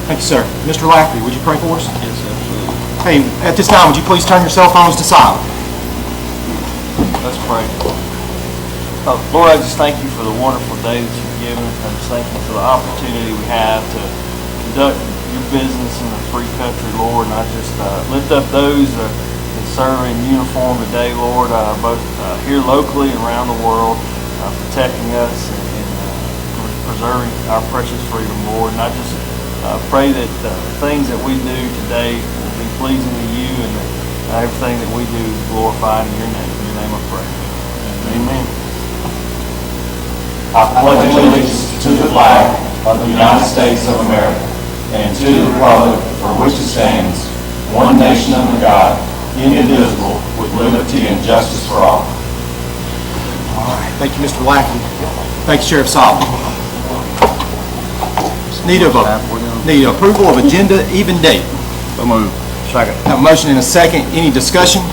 Thank you, sir. Mr. Lafferty, would you pray for us? Yes, absolutely. Hey, at this time, would you please turn your cell phones to silent? Let's pray. Lord, I just thank you for the wonderful day that you've given us. I just thank you for the opportunity we have to conduct your business in a free country, Lord. And I just lift up those that serve in uniform today, Lord, both here locally and around the world, protecting us and preserving our precious freedom, Lord. And I just pray that the things that we do today will be pleasing to you, and that everything that we do is glorified in your name. In your name I pray. Amen. I pledge allegiance to the flag of the United States of America and to the republic for which it stands, one nation under God, indivisible, with liberty and justice for all. All right. Thank you, Mr. Lafferty. Thank you, Sheriff Solomon. Need approval of agenda even date. So moved. Second. Have a motion and a second. Any discussion?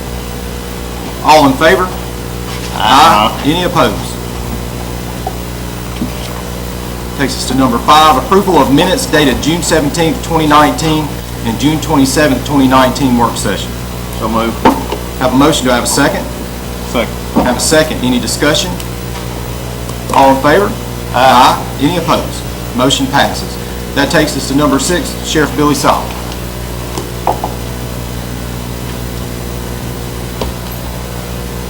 All in favor? Aye. Any opposed? Takes us to number 5, approval of minutes dated June 17th, 2019 and June 27th, 2019 work session. So moved. Have a motion. Do I have a second? Second. Have a second. Any discussion? All in favor? Aye. Any opposed? Motion passes. That takes us to number 6, Sheriff Billy Solomon.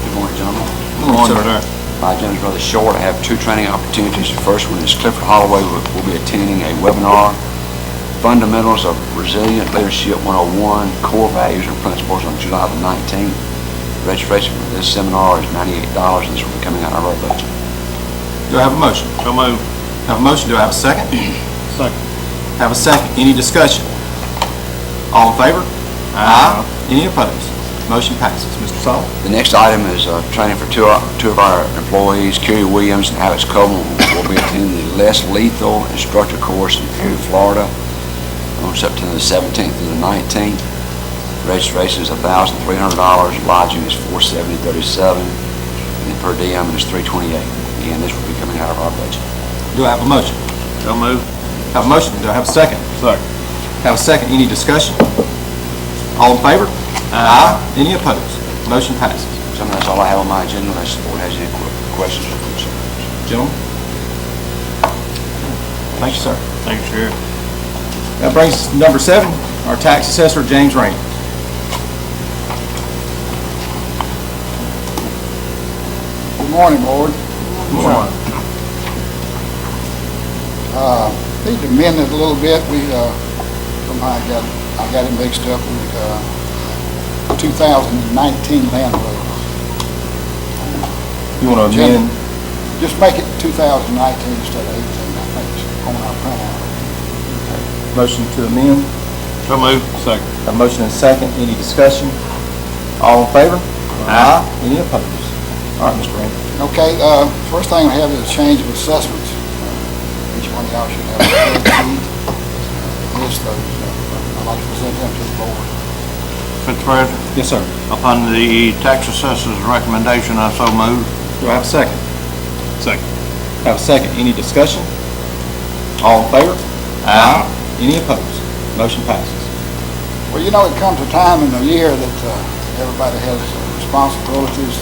Good morning, gentlemen. Good morning, sir. My agenda is rather short. I have 2 training opportunities. The first one is Clifford Holloway will be attending a webinar, Fundamentals of Resilient Leadership 101, Core Values and Principles, on July the 19th. Registration for this seminar is $98, and this will be coming out of our budget. Do I have a motion? So moved. Have a motion. Do I have a second? Second. Have a second. Any discussion? All in favor? Aye. Any opposed? Motion passes. Mr. Solomon. The next item is training for two of our employees, Kerry Williams and Alex Coleman, will be attending the Less Lethal Instructor course in Perry, Florida, on September the 17th to the 19th. Registration is $1,300. Lodging is $470.37, and the per diem is $328. Again, this will be coming out of our budget. Do I have a motion? So moved. Have a motion. Do I have a second? Second. Have a second. Any discussion? All in favor? Aye. Any opposed? Motion passes. So that's all I have on my agenda, unless the board has any questions or concerns. Gentlemen? Thank you, sir. Thank you, Sheriff. That brings us to number 7, our tax assessor, James Rainey. Good morning, Board. Good morning. Need to amend it a little bit. Somehow I got it mixed up with 2019 land roads. You want to amend? Just make it 2019 instead of 18. I think it's on our printout. Motion to amend? So moved. Second. A motion and a second. Any discussion? All in favor? Aye. Any opposed? All right, Mr. Rainey. Okay, first thing we have is a change of assessments. Each one of y'all should have a spreadsheet. List those. I'd like to present them to the board. Mr. President, Yes, sir. upon the tax assessor's recommendation, I so move. Do I have a second? Second. Have a second. Any discussion? All in favor? Aye. Any opposed? Motion passes. Well, you know, it comes a time in the year that everybody has responsibilities.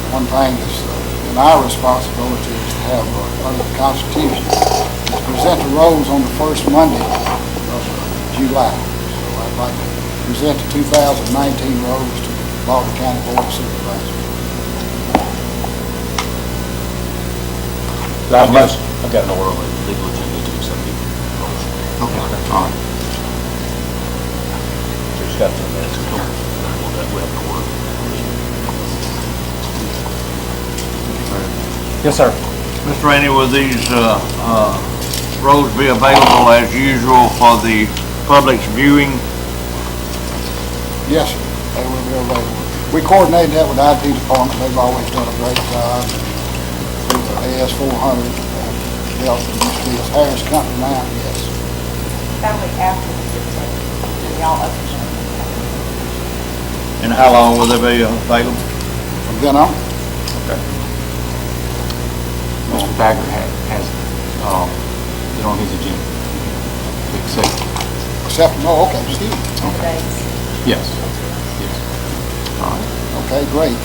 One thing that's in our responsibility is to have, under the Constitution, is present the rolls on the first Monday of July. So I'd like to present the 2019 rolls to the Baltimore County Board of Supervisors. Do I have a motion? I've got an order on the legal agenda to accept the rolls. Okay. All right. Just got 10 minutes. We have an order. Yes, sir. Mr. Rainey, will these roads be available as usual for the public's viewing? Yes, sir. They will be available. We coordinated that with the IT department. They've always done a great job. Through the AS400, it's Harris Company now, yes. That'll be after the 15th. Y'all understand. And how long will they be available? From then on, Mr. Baggert has it on his agenda. To accept. Except, oh, okay, Steve. Days. Yes. Yes. All right. Okay, great.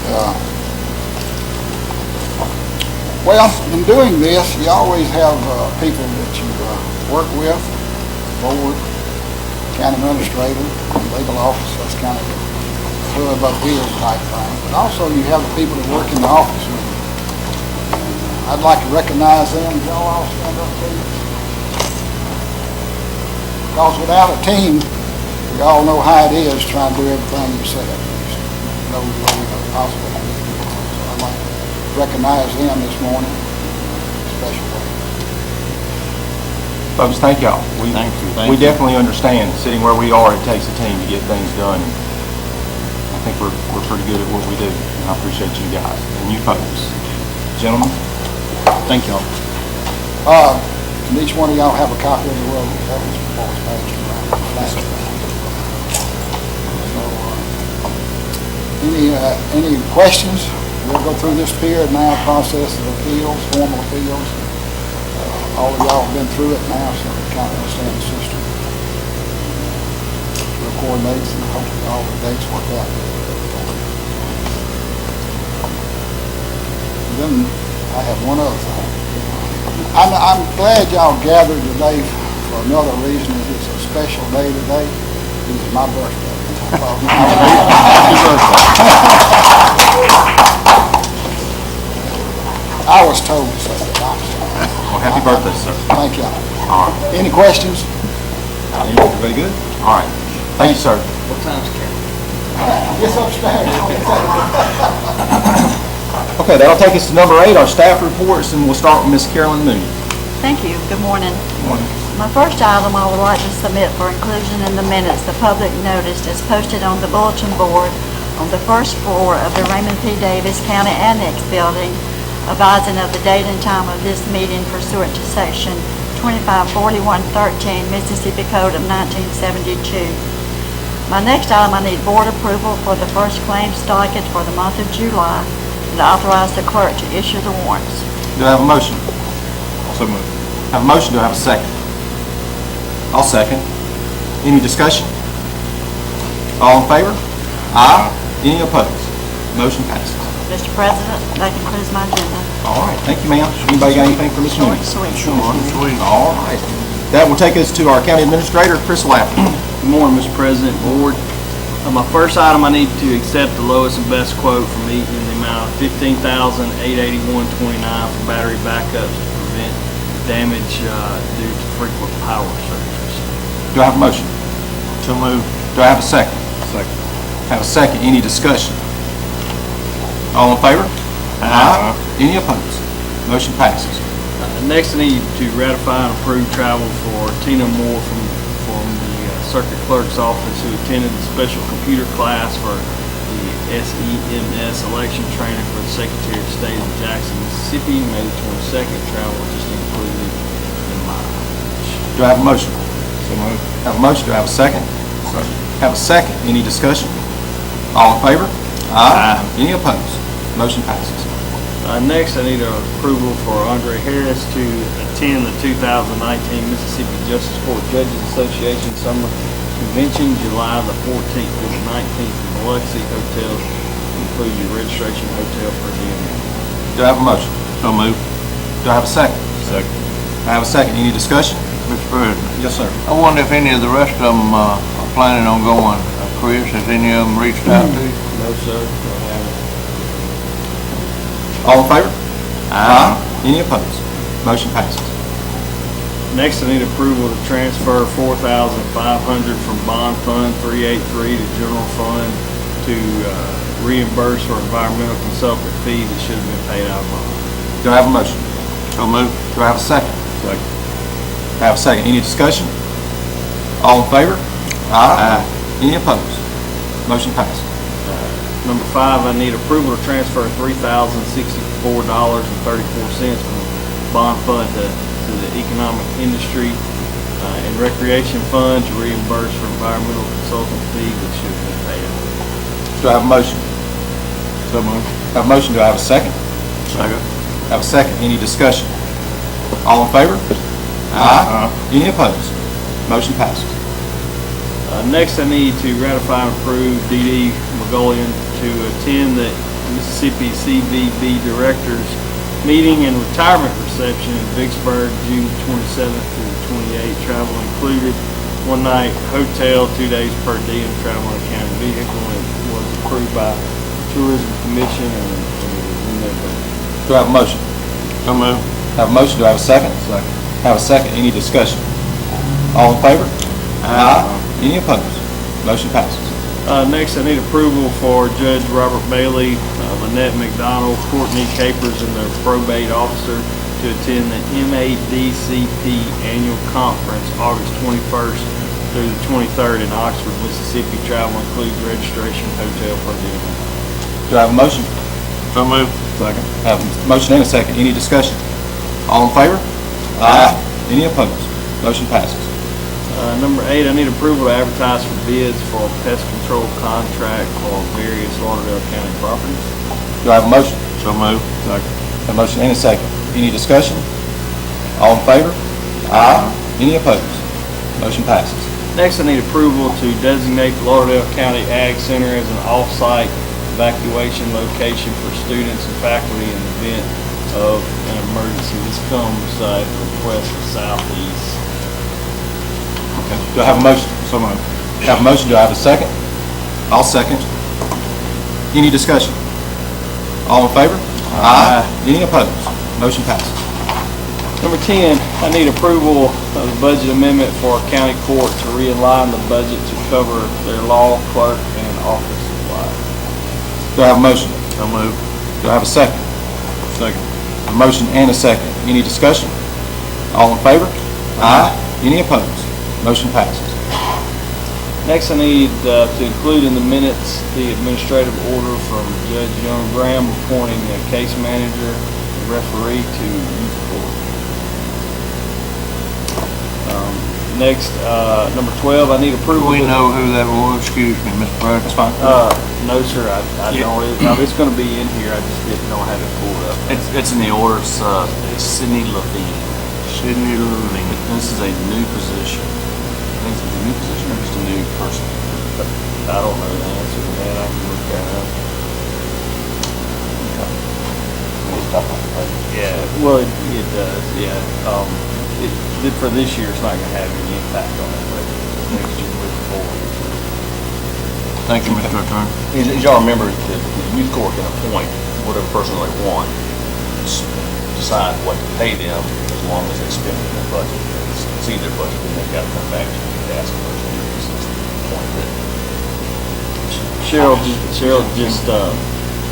Well, in doing this, you always have people that you work with, board, county administrator, legal office, that's kind of the hub up here type thing. But also you have the people that work in the office with you. I'd like to recognize them. Y'all all stand up, please. Because without a team, we all know how it is trying to do everything yourself. There's no way possible. So I'd like to recognize them this morning in a special way. Folks, thank y'all. Thank you. We definitely understand, sitting where we are, it takes a team to get things done. I think we're pretty good at what we do, and I appreciate you guys and you folks. Gentlemen, thank y'all. And each one of y'all have a copy of the road. That was before it's passed around. So, any questions? We'll go through this period now, process of appeals, formal appeals. All of y'all have been through it now, so we kind of understand the system. We'll coordinate and hopefully all the dates work out. And then I have one other thing. I'm glad y'all gathered today for another reason. It's a special day today. This is my birthday. Happy birthday. I was told to say that. Well, happy birthday, sir. Thank y'all. All right. Any questions? Everybody good? All right. Thank you, sir. What time's Karen? Yes, upstairs. Okay, that'll take us to number 8, our staff reports, and we'll start with Ms. Carolyn Mooney. Thank you. Good morning. Good morning. My first item I would like to submit for inclusion in the minutes, the public notice is posted on the bulletin board on the first floor of the Raymond P. Davis County Annex Building, advising of the date and time of this meeting pursuant to Section 254113 Mississippi Code of 1972. My next item, I need board approval for the first claims docket for the month of July and authorize the clerk to issue the warrants. Do I have a motion? So moved. Have a motion, do I have a second? I'll second. Any discussion? All in favor? Aye. Any opposed? Motion passes. Mr. President, that concludes my agenda. All right, thank you, ma'am. Anybody got anything for Ms. Mooney? Sweet. All right. That will take us to our county administrator, Chris Lafferty. Good morning, Mr. President, Board. My first item, I need to accept the lowest and best quote from Eaton in the amount of $15,881.29 for battery backups to prevent damage due to frequent power surges. Do I have a motion? So moved. Do I have a second? Second. Have a second. Any discussion? All in favor? Aye. Any opposed? Motion passes. Next, I need to ratify and approve travel for Tina Moore from the Circuit Clerk's Office, who attended the special computer class for the SEMS election training for the Secretary of State in Jackson, Mississippi, May 22nd. Travel is just included in my Do I have a motion? So moved. Have a motion. Do I have a second? Second. Have a second. Any discussion? All in favor? Aye. Any opposed? Motion passes. Next, I need approval for Andre Harris to attend the 2019 Mississippi Justice Court Judges Association Summer Convention, July the 14th through the 19th in Biloxi. Hotels include your registration, hotel per diem. Do I have a motion? So moved. Do I have a second? Second. I have a second. Any discussion? Mr. President, Yes, sir. I wonder if any of the rest of them are planning on going. Chris, has any of them reached out to you? No, sir. Don't have it. All in favor? Aye. Any opposed? Motion passes. Next, I need approval to transfer $4,500 from Bond Fund 383 to General Fund to reimburse for environmental consultant fees that should have been paid out of bond. Do I have a motion? So moved. Do I have a second? Second. I have a second. Any discussion? All in favor? Aye. Any opposed? Motion passes. Number 5, I need approval to transfer $3,064.34 from Bond Fund to the Economic Industry and Recreation Fund to reimburse for environmental consultant fees that should have been paid out. Do I have a motion? So moved. Have a motion. Do I have a second? Second. Have a second. Any discussion? All in favor? Aye. Any opposed? Motion passes. Next, I need to ratify and approve D.D. McGullion to attend the Mississippi CVB Directors Meeting and Retirement Reception in Vicksburg, June 27th through the 28th. Travel included, one night hotel, 2 days per diem, travel in a county vehicle. It was approved by Tourism Commission and in their budget. Do I have a motion? So move. Have a motion, do I have a second? Second. Have a second, any discussion? All in favor? Aye. Any opposed? Motion passes. Next, I need approval for Judge Robert Bailey, Lynette McDonald, Courtney Capers, and their probate officer to attend the MADCP Annual Conference, August 21st through the 23rd in Oxford, Mississippi. Travel includes registration, hotel per diem. Do I have a motion? So move. Second. Have a motion and a second, any discussion? All in favor? Aye. Any opposed? Motion passes. Number 8, I need approval to advertise for bids for a pest control contract for various Lauderdale County properties. Do I have a motion? So move. Second. A motion and a second. Any discussion? All in favor? Aye. Any opposed? Motion passes. Next, I need approval to designate the Lauderdale County Ag Center as an off-site evacuation location for students and faculty in the event of an emergency. This comes at the request of Southeast. Okay. Do I have a motion? So moved. Have a motion, do I have a second? I'll second. Any discussion? All in favor? Aye. Any opposed? Motion passes. Number 10, I need approval of the budget amendment for our county court to realign the budget to cover their law, clerk, and office supplies. Do I have a motion? So move. Do I have a second? Second. A motion and a second. Any discussion? All in favor? Aye. Any opposed? Motion passes. Next, I need to include in the minutes the administrative order from Judge Young Graham appointing a case manager and referee to youth court. Next, number 12, I need Do approval. we know who that was? Excuse me, Mr. President. That's fine. No, sir, I don't. It's going to be in here. I just didn't know how to pull it up. It's in the order. It's Sydney Levine. Sydney Levine. This is a new position. I think it's a new position or just a new person. I don't know the answer to that. I can look that up. Yeah, well, it does, yeah. For this year, it's not going to have any impact on it, but next year, moving forward. Thank you, Mr. Attorney. As y'all remember, the youth court can appoint whatever person they want, decide what to pay them as long as they spend it in their budget. It's either budget, then they've got to come back to you and ask for it. This is the point that Cheryl just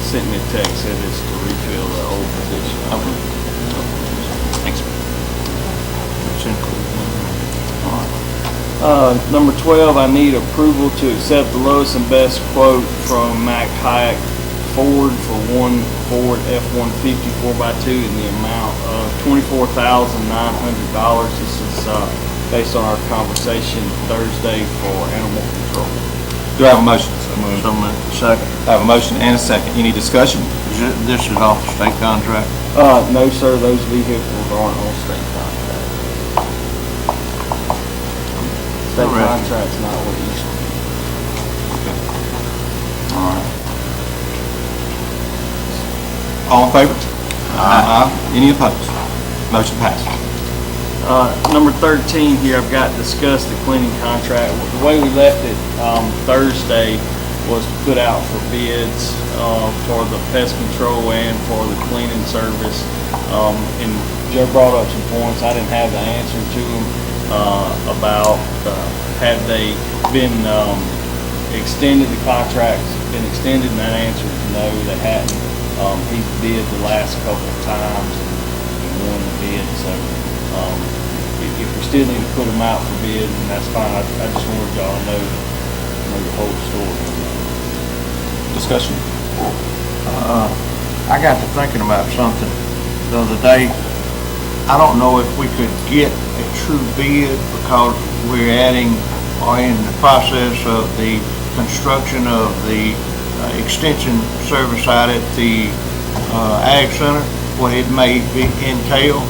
sent me a text, said it's to refill the old position. Okay. Thanks. Number 12, I need approval to accept the lowest and best quote from Mack Hayek Ford for one Ford F-150 4x2 in the amount of $24,900. This is based on our conversation Thursday for animal control. Do I have a motion? So moved. Second. I have a motion and a second. Any discussion? This is off the state contract. No, sir, those vehicles aren't on state contract. State Correct. contract's not what it used to be. All right. All in favor? Aye. Any opposed? Motion passes. Number 13 here, I've got discussed the cleaning contract. The way we left it Thursday was to put out for bids for the pest control and for the cleaning service. And Joe brought up some points. I didn't have the answer to them about had they been extended, the contracts been extended, and that answer is no, they hadn't. He's bid the last couple of times and won the bid, so if we still need to put them out for bid, and that's fine. I just wanted y'all to know the whole story. Discussion? I got to thinking about something the other day. I don't know if we could get a true bid because we're adding or in the process of the construction of the extension service out at the Ag Center, what it may entail.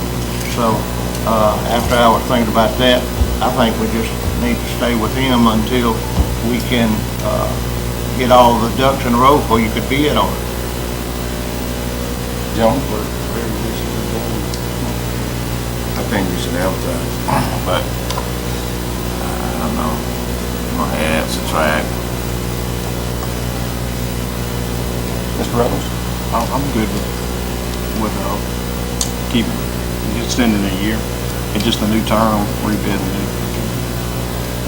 So after I was thinking about that, I think we just need to stay with him until we can, get all the ducks in a row before you could bid on it. John? I think we should advertise, but I don't know. Gonna add, subtract. Mr. Reynolds? I'm good with keeping, extending a year. It's just a new term, rebidding it.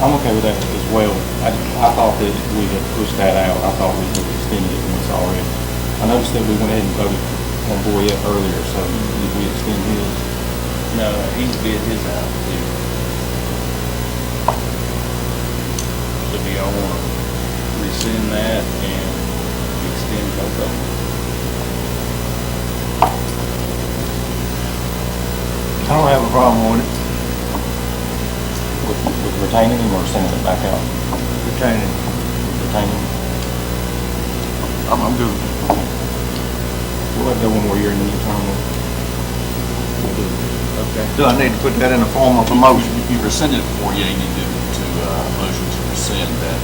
I'm okay with that as well. I thought that we had pushed that out. I thought we had extended it once already. I noticed that we went ahead and voted on Boyette earlier, so did we extend his? No, he's bid his out too. So do y'all want to rescind that and extend both of them? I don't have a problem with it, With retaining him or sending it back out? retaining. Retaining him. I'm good. We'll let it go one more year in the new term. We'll do it. Okay. Do I need to put that in the form of a motion? You rescinded it before, yeah, you need to motion to rescind that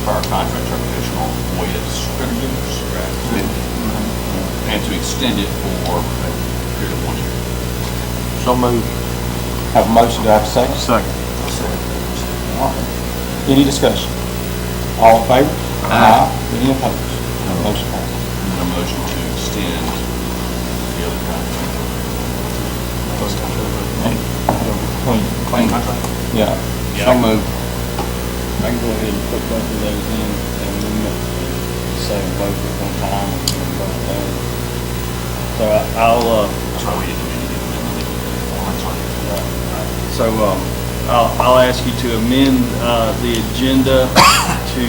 prior contract termination on Boyette's Supervisors. And to extend it for a period of 1 year. So moved. Have a motion, do I have a second? Second. All right. Any discussion? All in favor? Aye. Any opposed? Motion passes. And a motion to extend the other contract. Clean contract? Yeah. So moved. I can go ahead and put both of those in and then say both at one time and then both done. So I'll, That's why we didn't do anything. So, I'll ask you to amend, the agenda to,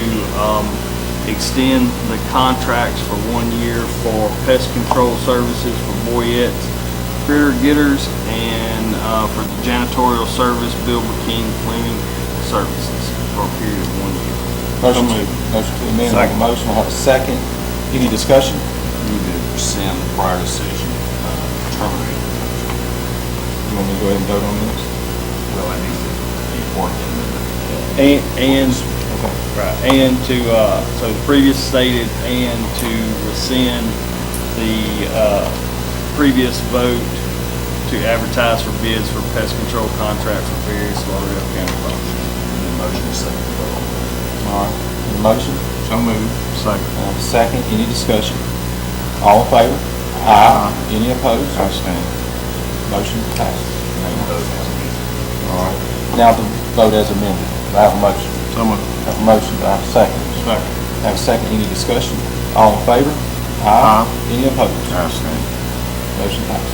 extend the contracts for 1 year for pest control services for Boyette's Critter Getters and, for the janitorial service, Bill McKean Cleaning Services for a period of 1 year. Motion to amend, I have a motion, I have a second. Any discussion? You need to rescind the prior decision, terminate. You want me to go ahead and vote on this? Well, I need the important amendment. And, Okay. right, and to, so the previous stated, and to rescind the, previous vote to advertise for bids for pest control contract for various Lauderdale County properties. And then motion to second the vote. All right. Any motion? So moved. Second. I have a second. Any discussion? All in favor? Aye. Any opposed? Abstain. Motion passes. And vote as amended. All right. Now the vote as amended. Do I have a motion? So moved. I have a motion. Do I have a second? Second. I have a second. Any discussion? All in favor? Aye. Any opposed? Abstain. Motion passes.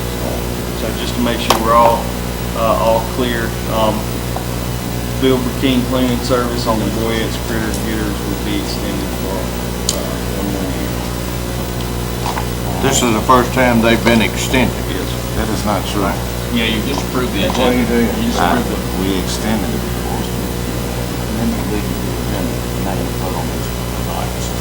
So just to make sure we're all clear, Bill McKean Cleaning Service on the Boyette's Critter Getters will be extended for, 1 more year. This is the first time they've been extended. Yes. That is not true. Yeah, you just approved the What do you agenda. do? You just approved the. We extended it before. Then you leave the agenda, and now you vote on those items.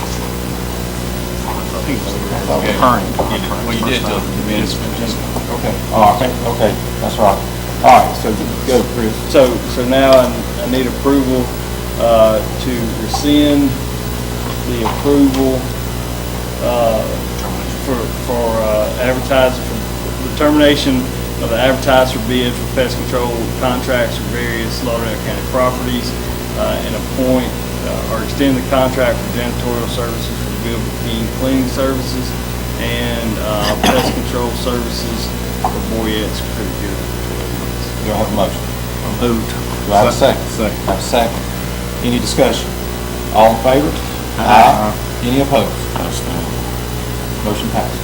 Okay. Well, you did till the minutes. Okay. All right. Okay. That's right. All right. So go, Chris. So now I need approval, to rescind the approval, for advertising, for the termination of the advertised for bid for pest control contracts for various Lauderdale County properties, and appoint, or extend the contract for janitorial services for Bill McKean Cleaning Services and, pest control services for Boyette's Critter Getters. Do I have a motion? Moved. Do I have a second? Second. I have a second. Any discussion? All in favor? Aye. Any opposed? Abstain. Motion passes.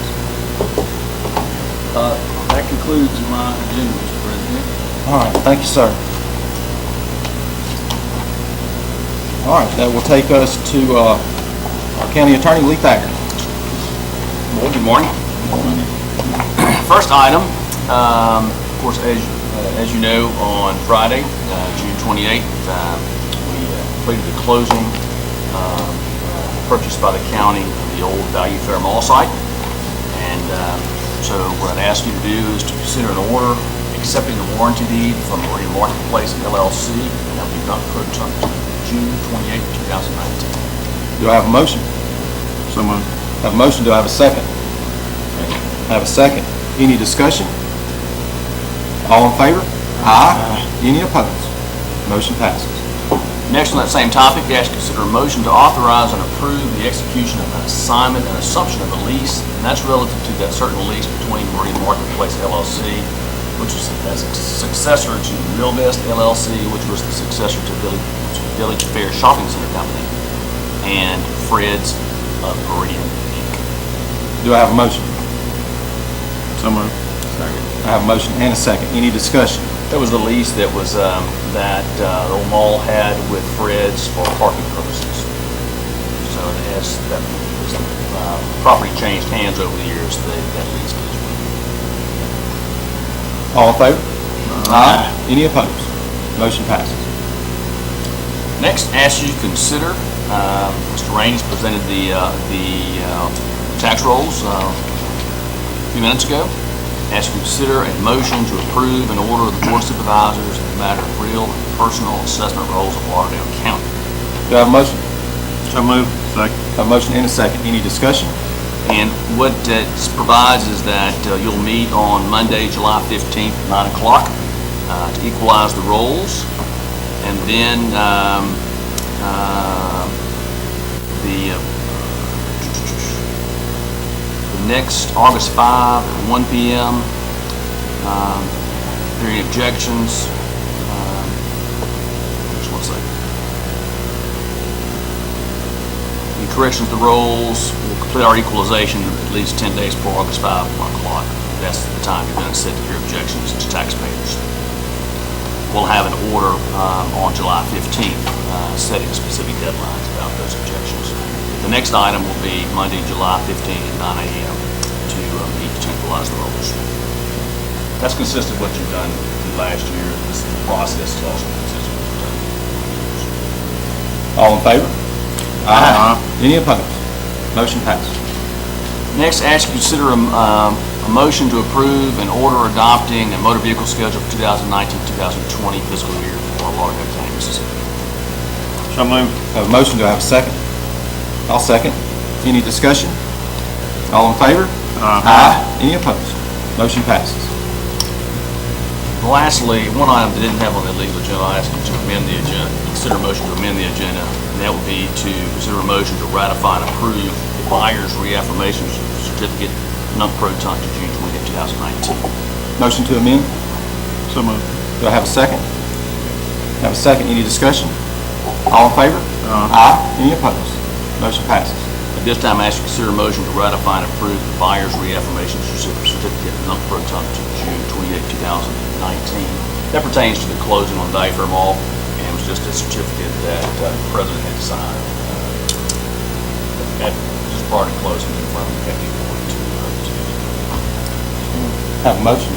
That concludes my agenda, Mr. President. All right, thank you, sir. All right, that will take us to our County Attorney, Lee Thacker. Well, good morning. First item, of course, as you know, on Friday, June 28th, we completed the closing purchased by the county of the old Value Fair Mall site. And so what I'd ask you to do is to consider an order accepting the warranty deed from Marine Marketplace LLC, and that will be done per June 28, 2019. Do I have a motion? So moved. Have a motion, do I have a second? I have a second. Any discussion? All in favor? Aye. Any opposed? Motion passes. Next on that same topic, ask you to consider a motion to authorize and approve the execution of an assignment and assumption of a lease, and that's relative to that certain lease between Marine Marketplace LLC, which was as a successor to Realvest LLC, which was the successor to Village Fair Shopping Center Company, and Fred's of Meridian Inc. Do I have a motion? So moved. I have a motion and a second. Any discussion? That was the lease that was, that the old mall had with Fred's for parking purposes. So as that property changed hands over the years, that lease did. All in favor? Aye. Any opposed? Motion passes. Next, ask you to consider, Mr. Rainey's presented the tax rolls a few minutes ago. Ask you to consider a motion to approve an order of the Board of Supervisors in the matter of real and personal assessment rolls of Lauderdale County. Do I have a motion? So moved. Second. I have a motion and a second. Any discussion? And what it provides is that you'll meet on Monday, July 15th, 9 o'clock, to equalize the rolls. And then the next August 5 at 1 p.m. If there are any objections, just one second. Any corrections to the rolls, we'll complete our equalization at least 10 days before August 5 at 1 o'clock. That's the time you're going to set to hear objections to taxpayers. We'll have an order on July 15th setting specific deadlines about those objections. The next item will be Monday, July 15th at 9 a.m. to meet to equalize the rolls. That's consistent with what you've done last year. This process is also consistent with what you've done. All in favor? Aye. Any opposed? Motion passes. Next, ask you to consider a motion to approve an order adopting a motor vehicle schedule for 2019-2020 fiscal year for Lauderdale County, Mississippi. So moved. I have a motion. Do I have a second? I'll second. Any discussion? All in favor? Aye. Any opposed? Motion passes. Lastly, one item that didn't have on the legal agenda, I ask you to amend the agenda, consider a motion to amend the agenda, and that would be to consider a motion to ratify and approve the buyer's reaffirmation certificate non-proton to June 20, 2019. Motion to amend. So moved. Do I have a second? I have a second. Any discussion? All in favor? Aye. Any opposed? Motion passes. At this time, I ask you to consider a motion to ratify and approve the buyer's reaffirmation certificate non-proton to June 28, 2019. That pertains to the closing on Dayfair Mall, and it was just a certificate that the president had signed just prior to closing in front of the county board to Have a motion.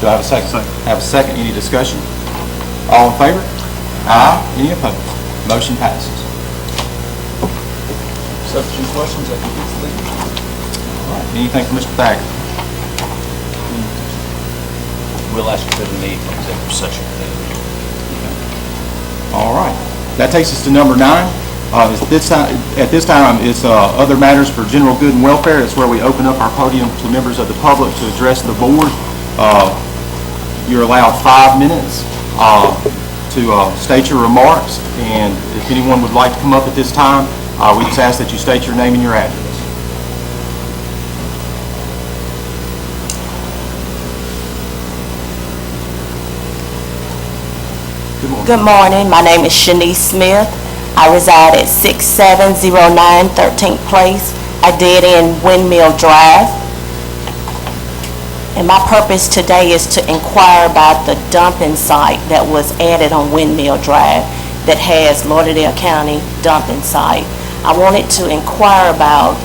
Do I have a second? Second. Have a second. Any discussion? All in favor? Aye. Any opposed? Motion passes. Substitute questions, that completes the legal. All right. Anything from Mr. Thacker? We'll ask you for the need for executive session. All right. That takes us to number 9. At this time, it's other matters for general good and welfare. It's where we open up our podium to members of the public to address the board. You're allowed 5 minutes to state your remarks, and if anyone would like to come up at this time, we just ask that you state your name and your address. Good morning. My name is Shanice Smith. I reside at 6709 13th Place. I did in Windmill Drive. And my purpose today is to inquire about the dumping site that was added on Windmill Drive that has Lauderdale County dumping site. I wanted to inquire about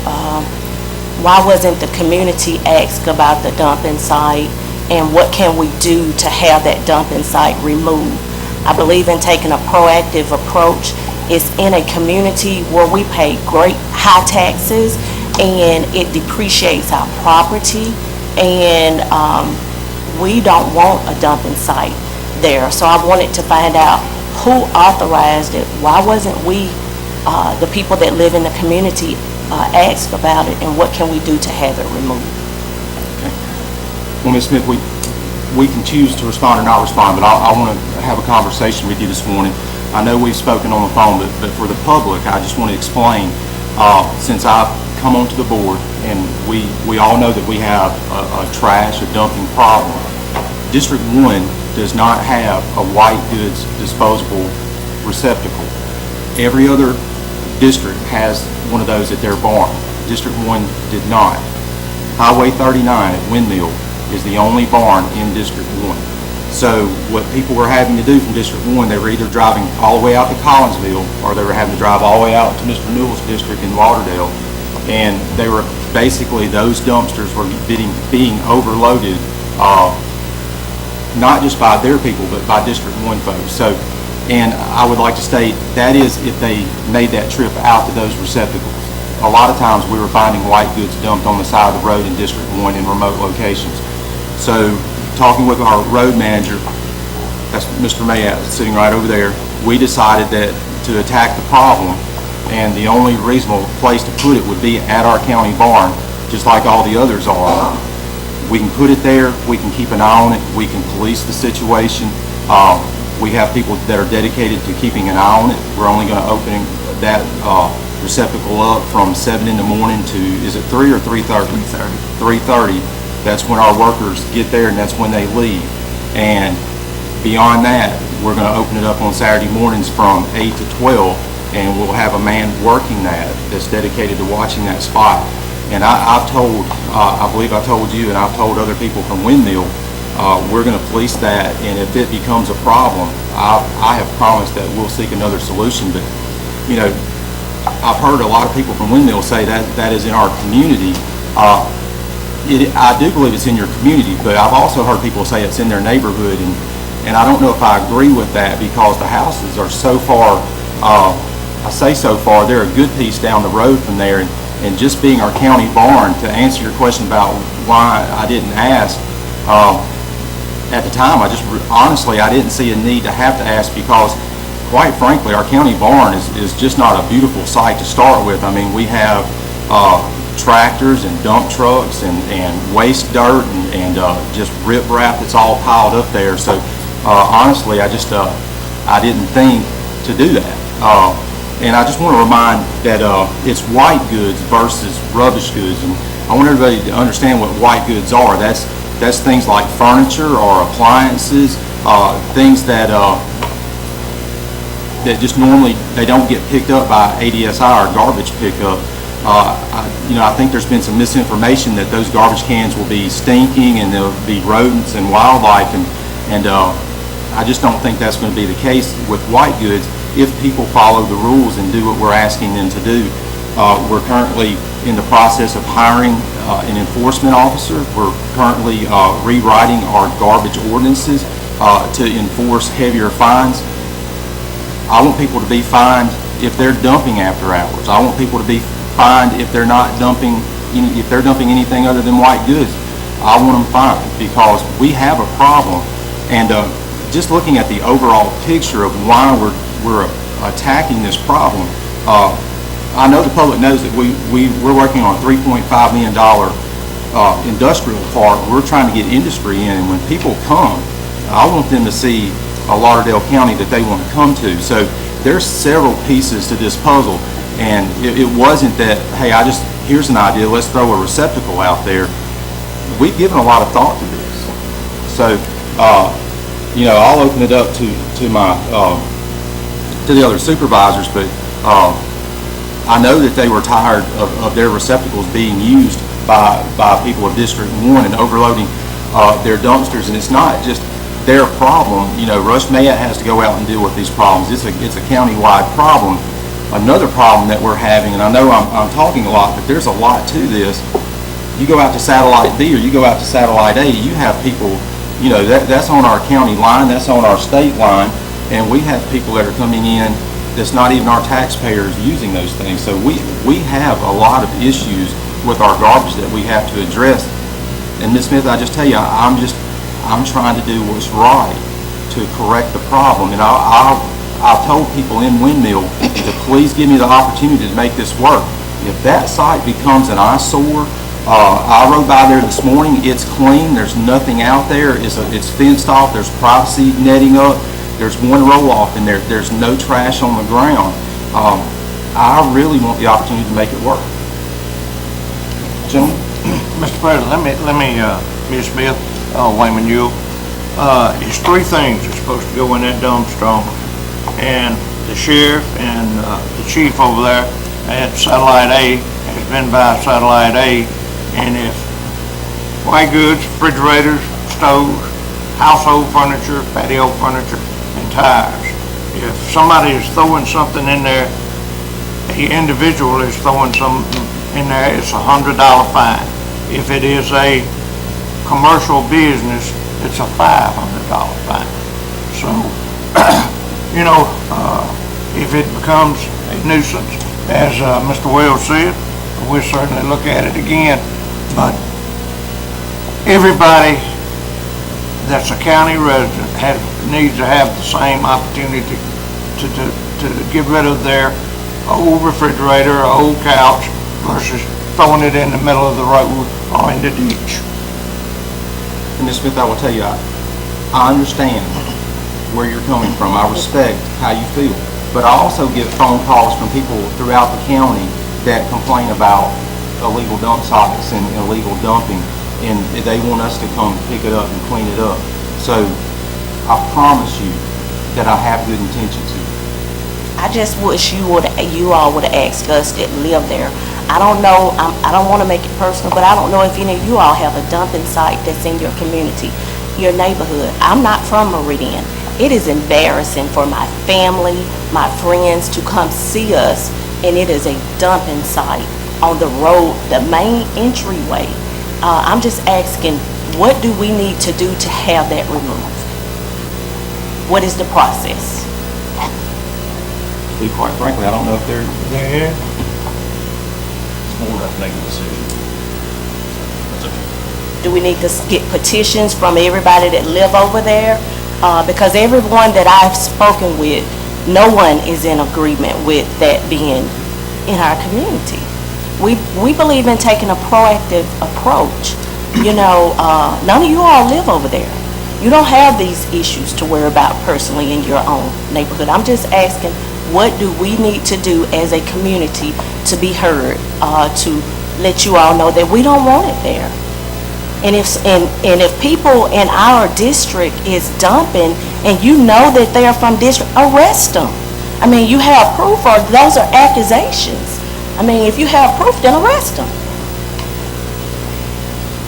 why wasn't the community asked about the dumping site, and what can we do to have that dumping site removed. I believe in taking a proactive approach. It's in a community where we pay great high taxes and it depreciates our property, and we don't want a dumping site there. So I wanted to find out who authorized it, why wasn't we, the people that live in the community, asked about it, and what can we do to have it removed? Well, Ms. Smith, we can choose to respond or not respond, but I want to have a conversation with you this morning. I know we've spoken on the phone, but for the public, I just want to explain, since I've come onto the board, and we all know that we have a trash, a dumping problem. District 1 does not have a white goods disposable receptacle. Every other district has one of those at their barn. District 1 did not. Highway 39 at Windmill is the only barn in District 1. So what people were having to do from District 1, they were either driving all the way out to Collinsville, or they were having to drive all the way out to Mr. Newell's district in Lauderdale. And they were basically, those dumpsters were being overloaded, not just by their people, but by District 1 folks. So, and I would like to state, that is if they made that trip out to those receptacles. A lot of times we were finding white goods dumped on the side of the road in District 1 in remote locations. So, talking with our road manager, that's Mr. Mayat sitting right over there, we decided that to attack the problem, and the only reasonable place to put it would be at our county barn, just like all the others are. We can put it there, we can keep an eye on it, we can police the situation. We have people that are dedicated to keeping an eye on it. We're only going to open that receptacle up from 7 in the morning to, is it 3 or 3:30? 3:30. That's when our workers get there, and that's when they leave. And beyond that, we're going to open it up on Saturday mornings from 8 to 12, and we'll have a man working that's dedicated to watching that spot. And I've told, I believe I told you, and I've told other people from Windmill, we're going to police that, and if it becomes a problem, I have promised that we'll seek another solution. But, you know, I've heard a lot of people from Windmill say that is in our community. I do believe it's in your community, but I've also heard people say it's in their neighborhood, and I don't know if I agree with that, because the houses are so far, I say so far, they're a good piece down the road from there, and just being our county barn, to answer your question about why I didn't ask, at the time, honestly, I didn't see a need to have to ask, because quite frankly, our county barn is just not a beautiful sight to start with. I mean, we have tractors and dump trucks and waste dirt and just riprap that's all piled up there. So honestly, I didn't think to do that. And I just want to remind that it's white goods versus rubbish goods, and I want everybody to understand what white goods are. That's things like furniture or appliances, things that just normally they don't get picked up by ADSI or garbage pickup. I think there's been some misinformation that those garbage cans will be stinking and there'll be rodents and wildlife, and I just don't think that's going to be the case with white goods if people follow the rules and do what we're asking them to do. We're currently in the process of hiring an enforcement officer. We're currently rewriting our garbage ordinances to enforce heavier fines. I want people to be fined if they're dumping after hours. I want people to be fined if they're not dumping, if they're dumping anything other than white goods. I want them fined, because we have a problem. And just looking at the overall picture of why we're attacking this problem, I know the public knows that we're working on a $3.5 million industrial park. We're trying to get industry in, and when people come, I want them to see a Lauderdale County that they want to come to. So there's several pieces to this puzzle, and it wasn't that, hey, here's an idea, let's throw a receptacle out there. We've given a lot of thought to this. So, I'll open it up to my to the other supervisors, but I know that they were tired of their receptacles being used by people of District 1 and overloading their dumpsters, and it's not just their problem. Rush Mayat has to go out and deal with these problems. It's a county-wide problem. Another problem that we're having, and I know I'm talking a lot, but there's a lot to this. You go out to Satellite B or you go out to Satellite A, you have people, that's on our county line, that's on our state line, and we have people that are coming in that's not even our taxpayers using those things. So we have a lot of issues with our garbage that we have to address. And Ms. Smith, I just tell you, I'm trying to do what's right to correct the problem. And I've told people in Windmill to please give me the opportunity to make this work. If that site becomes an eyesore, I rode by there this morning, it's clean, there's nothing out there, it's fenced off, there's privacy netting up, there's one roll-off in there, there's no trash on the ground. I really want the opportunity to make it work. Gentlemen? Mr. President, let me, Ms. Smith, Wayman Yule, it's three things that's supposed to go in that dumpster, and the sheriff and the chief over there at Satellite A has been by Satellite A, and if white goods, refrigerators, stoves, household furniture, patio furniture, and tires, if somebody is throwing something in there, the individual is throwing something in there, it's a $100 fine. If it is a commercial business, it's a $500 fine. So, if it becomes a nuisance, as Mr. Wells said, we'll certainly look at it again. But everybody that's a county resident needs to have the same opportunity to get rid of their old refrigerator or old couch versus throwing it in the middle of the road or in the ditch. And Ms. Smith, I will tell you, I understand where you're coming from. I respect how you feel. But I also get phone calls from people throughout the county that complain about illegal dump sites and illegal dumping, and they want us to come pick it up and clean it up. So I promise you that I have good intentions here. I just wish you all would have asked us that live there. I don't know, I don't want to make it personal, but I don't know if any of you all have a dumping site that's in your community, your neighborhood. I'm not from Meridian. It is embarrassing for my family, my friends to come see us, and it is a dumping site on the road, the main entryway. I'm just asking, what do we need to do to have that removed? What is the process? To be quite frankly, I don't know if they're Yeah. It's more than make a decision. That's okay. Do we need to get petitions from everybody that live over there? Because everyone that I've spoken with, no one is in agreement with that being in our community. We believe in taking a proactive approach. None of you all live over there. You don't have these issues to worry about personally in your own neighborhood. I'm just asking, what do we need to do as a community to be heard, to let you all know that we don't want it there? And if people in our district is dumping and you know that they are from district, arrest them. I mean, you have proof, or those are accusations. I mean, if you have proof, then arrest them.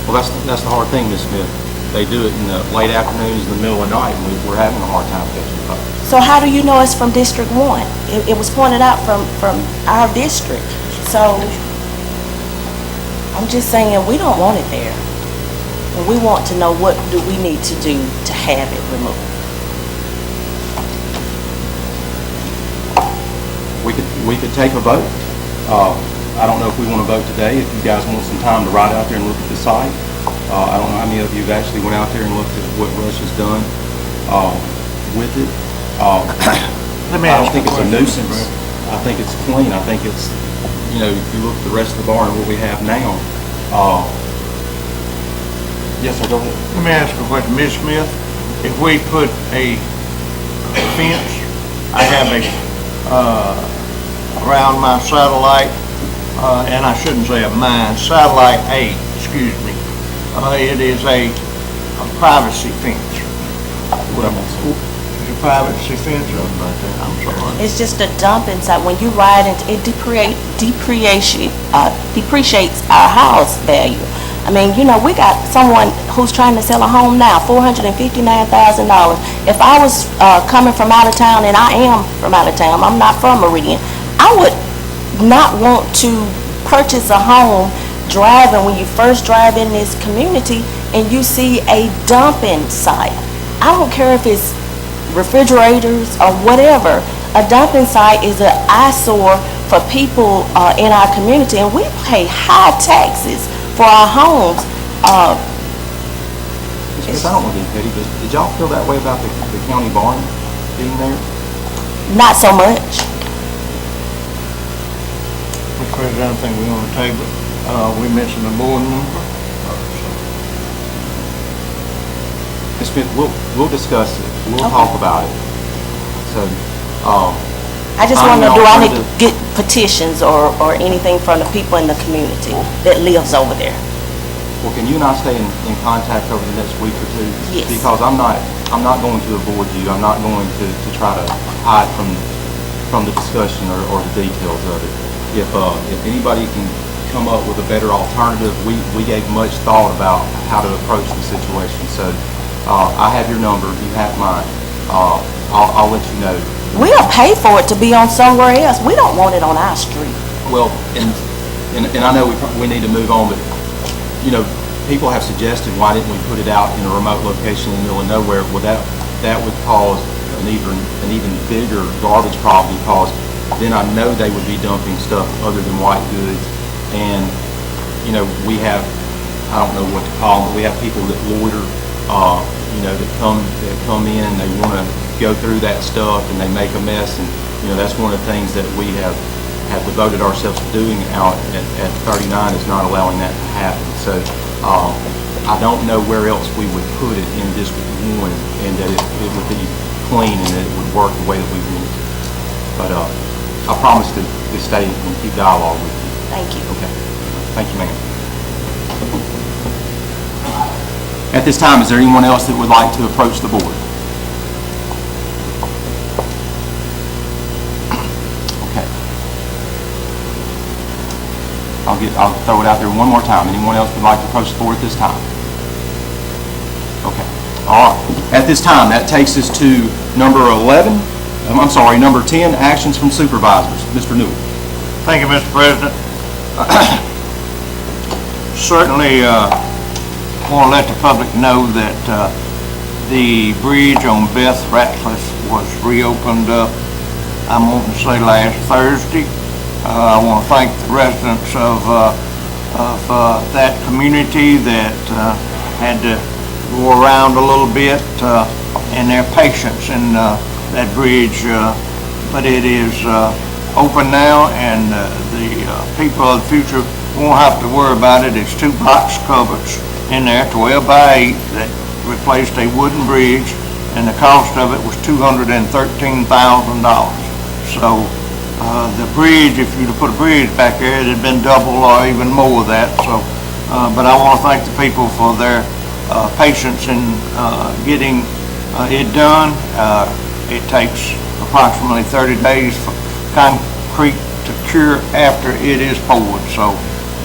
Well, that's the hard thing, Ms. Smith. They do it in the late afternoons, in the middle of the night, and we're having a hard time catching up. So how do you know it's from District 1? It was pointed out from our district. So I'm just saying, we don't want it there. And we want to know, what do we need to do to have it removed? We could take a vote. I don't know if we want to vote today. If you guys want some time to ride out there and look at the site. I don't know how many of you have actually went out there and looked at what Rush has done with it. Let me I ask don't think you it's a question, nuisance. Brett. I think it's clean. I think it's, if you look at the rest of the barn and what we have now. Yes, sir, go ahead. Let me ask you a question, Ms. Smith. If we put a fence, I have around my satellite, and I shouldn't say of mine, satellite A, excuse me. It is a privacy fence. It's a privacy fence up right there, I'm sorry. It's just a dumping site. When you ride it, it depreciates our house value. I mean, we got someone who's trying to sell a home now, $459,000. If I was coming from out of town, and I am from out of town, I'm not from Meridian, I would not want to purchase a home driving, when you first drive in this community and you see a dumping site. I don't care if it's refrigerators or whatever. A dumping site is an eyesore for people in our community, and we pay high taxes for our homes. Ms. Because I don't want to be petty, but did y'all feel that way about the county barn being there? Not so much. Mr. President, I think we're on the table. We mentioned the board member. Ms. Smith, we'll discuss it. We'll Okay. talk about it. So, I just I'm want to know, do I need to alternative. get petitions or anything from the people in the community that lives over there? well, can you and I stay in contact over the next week or two? Yes. Because I'm not going to avoid you. I'm not going to try to hide from the discussion or the details of it. If anybody can come up with a better alternative, we gave much thought about how to approach the situation. So, I have your number, you have mine. I'll let you know. We'll pay for it to be on somewhere else. We don't want it on our street. Well, and I know we need to move on, but, you know, people have suggested, why didn't we put it out in a remote location in the middle of nowhere? Well, that would cause an even bigger garbage problem, because then I know they would be dumping stuff other than white goods. And, you know, we have, I don't know what to call them, but we have people that loiter, you know, that come in, they want to go through that stuff and they make a mess. And, you know, that's one of the things that we have devoted ourselves to doing out at 39, is not allowing that to happen. So I don't know where else we would put it in District 1 and that it would be clean and that it would work the way that we want. But I promise to stay and keep dialogue with you. Thank you. Okay. Thank you, ma'am. At this time, is there anyone else that would like to approach the board? Okay. I'll throw it out there one more time. Anyone else would like to approach the board at this time? Okay. All right. At this time, that takes us to number 10, actions from supervisors. Mr. Newell. Thank you, Mr. President. Certainly, want to let the public know that the bridge on Beth Ratcliffe was reopened up, I'm wanting to say last Thursday. I want to thank the residents of that community that had to go around a little bit and their patience in that bridge, but it is open now, and the people of the future won't have to worry about it. It's 2 box covers in there, 12 by 8, that replaced a wooden bridge, and the cost of it was $213,000. So the bridge, if you'd have put a bridge back there, it had been double or even more of that. So, but I want to thank the people for their patience in getting it done. It takes approximately 30 days for concrete to cure after it is poured. So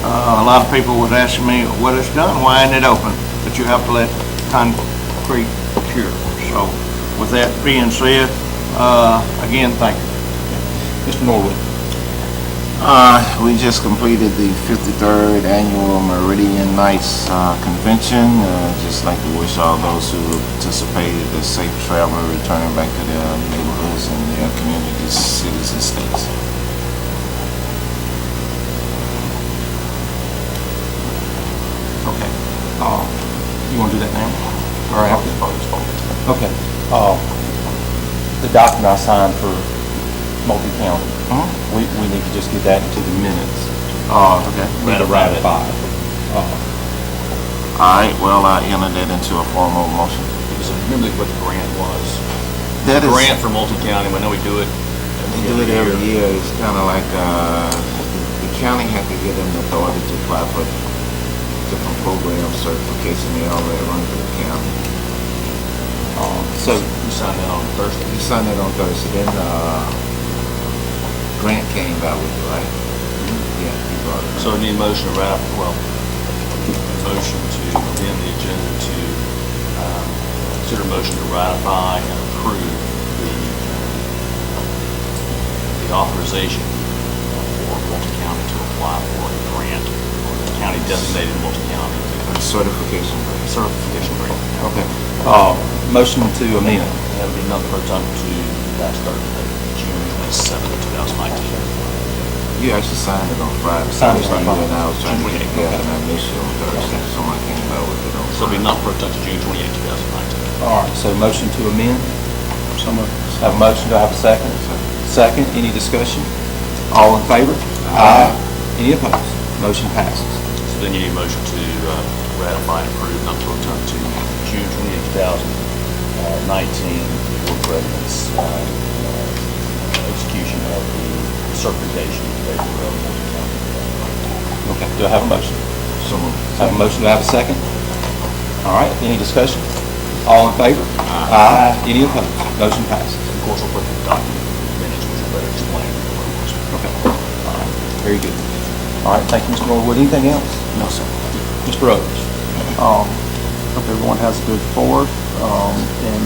a lot of people was asking me, well, it's done, why isn't it open? But you have to let concrete cure. So with that being said, again, thank you. Mr. Norwood. We just completed the 53rd Annual Meridian Nights Convention. Just like to wish all those who participated a safe travel returning back to their neighborhoods and their communities, cities, and states. Okay. You want to do that now? Or after? Okay. The document I signed for multi-county, we need to just get that into the minutes. Okay. We need to ratify it. All right, well, I entered that into a formal motion. So remember what the grant was? That is, Grant for multi-county, I know we do it. we do it every year. It's kind of like the county had to get an authority to apply for different program certification. They already run through the county. So you signed that on Thursday? You signed that on Thursday. Then Grant came out with it, right? Yeah, he brought it. So we need a motion to motion to amend the agenda to consider a motion to ratify and approve the authorization for multi-county to apply for a grant, or the county designated multi-county Certification grant. certification grant. Okay. Motion to amend. That would be another vote on to last Thursday, June 7th, 2019. You actually signed it on Friday. Signed it on So, Friday. and I was trying to get Okay. that issue on Thursday, so I came over with it on So it'll be Friday. not for to June 28, 2019. All right, so motion to amend. Some of Have a motion, do I have a second? Second, any discussion? All in favor? Aye. Any opposed? Motion passes. So then you need a motion to ratify and approve not to return to June 28, 2019, the board president's execution of the certification of the railroad. Okay, do I have a motion? So moved. Have a motion, do I have a second? All right, any discussion? All in favor? Aye. Any opposed? Motion passes. Of course, we'll put the document minutes, which will better explain the purpose. Okay. All right, very good. All right, thank you, Mr. Norwood. Anything else? No, sir. Mr. Rhodes? Hope everyone has a good Fourth. And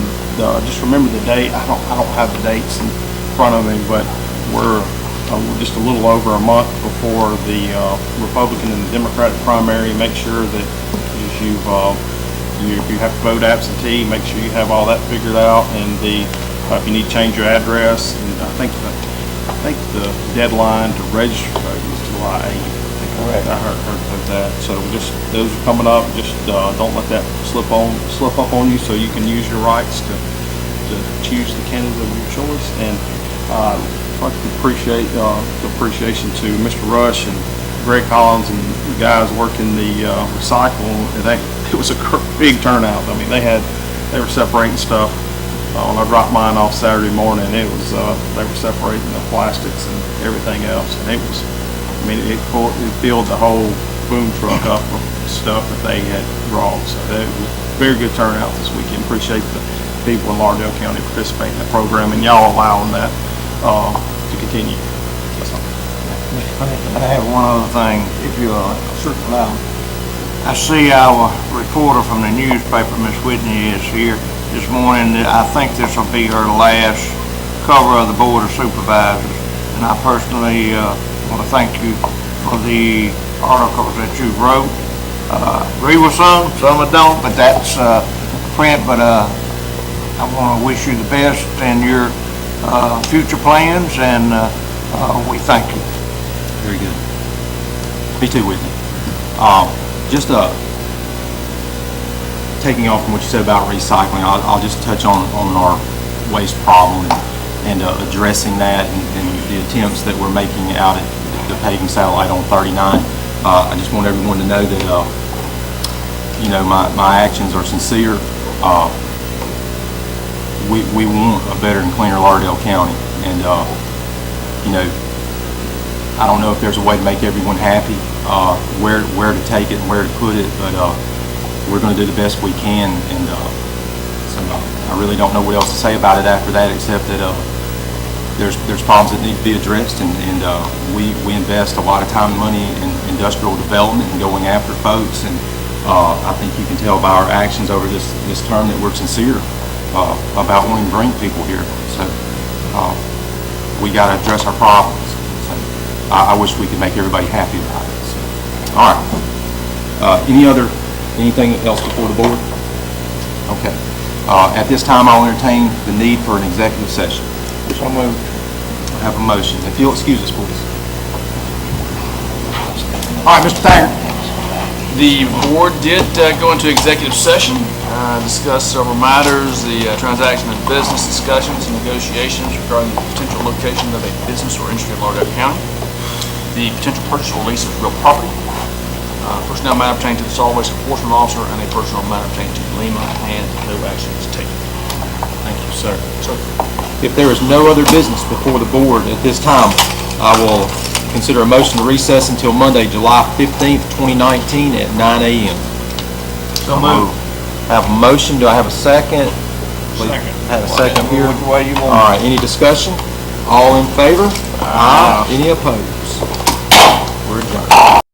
just remember the date. I don't have the dates in front of me, but we're just a little over a month before the Republican and the Democratic primary. Make sure that as you have to vote absentee, make sure you have all that figured out. And if you need to change your address, and I think the deadline to register to vote is July 8th. Correct. I heard that. So just those are coming up. Just don't let that slip up on you. So you can use your rights to choose the candidate of your choice. And I'd like to appreciate the appreciation to Mr. Rush and Greg Collins and the guys working the recycle. It was a big turnout. I mean, they were separating stuff. When I dropped mine off Saturday morning, they were separating the plastics and everything else, and it filled the whole boom truck up with stuff that they had brought. So it was a very good turnout this weekend. Appreciate the people in Lauderdale County participating in the program and y'all allowing that to continue. I have one other thing, if you allow. I see our reporter from the newspaper, Miss Whitney, is here this morning. I think this will be her last cover of the Board of Supervisors, and I personally want to thank you for the articles that you wrote. Agree with some I don't, but that's print. But I want to wish you the best in your future plans, and we thank you. Very good. Me too, Whitney. Just taking off from what you said about recycling, I'll just touch on our waste problem and addressing that and the attempts that we're making out at the paving satellite on 39. I just want everyone to know that my actions are sincere. We want a better and cleaner Lauderdale County, and I don't know if there's a way to make everyone happy, where to take it and where to put it, but we're going to do the best we can, and so I really don't know what else to say about it after that, except that there's problems that need to be addressed, and we invest a lot of time and money in industrial development and going after folks, and I think you can tell by our actions over this term that we're sincere about wanting to bring people here. So we got to address our problems. So I wish we could make everybody happy about it. So, all right. Anything else before the board? Okay. At this time, I'll entertain the need for an executive session. So moved. I have a motion. If you'll excuse us, please. All right, Mr. Taggart. The board did go into executive session, discuss several matters, the transaction of business discussions and negotiations regarding the potential location of a business or industry in Lauderdale County, the potential purchase or lease of real property, personnel matter pertaining to the solid waste enforcement officer, and a personnel matter pertaining to Lima, and no action is taken. Thank you, sir. If there is no other business before the board at this time, I will consider a motion to recess until Monday, July 15th, 2019 at 9 a.m. So moved. Have a motion. Do I have a second? Second. Have a second here. Which way you want? All right. Any discussion? All in favor? Aye. Any opposed? We're adjourned.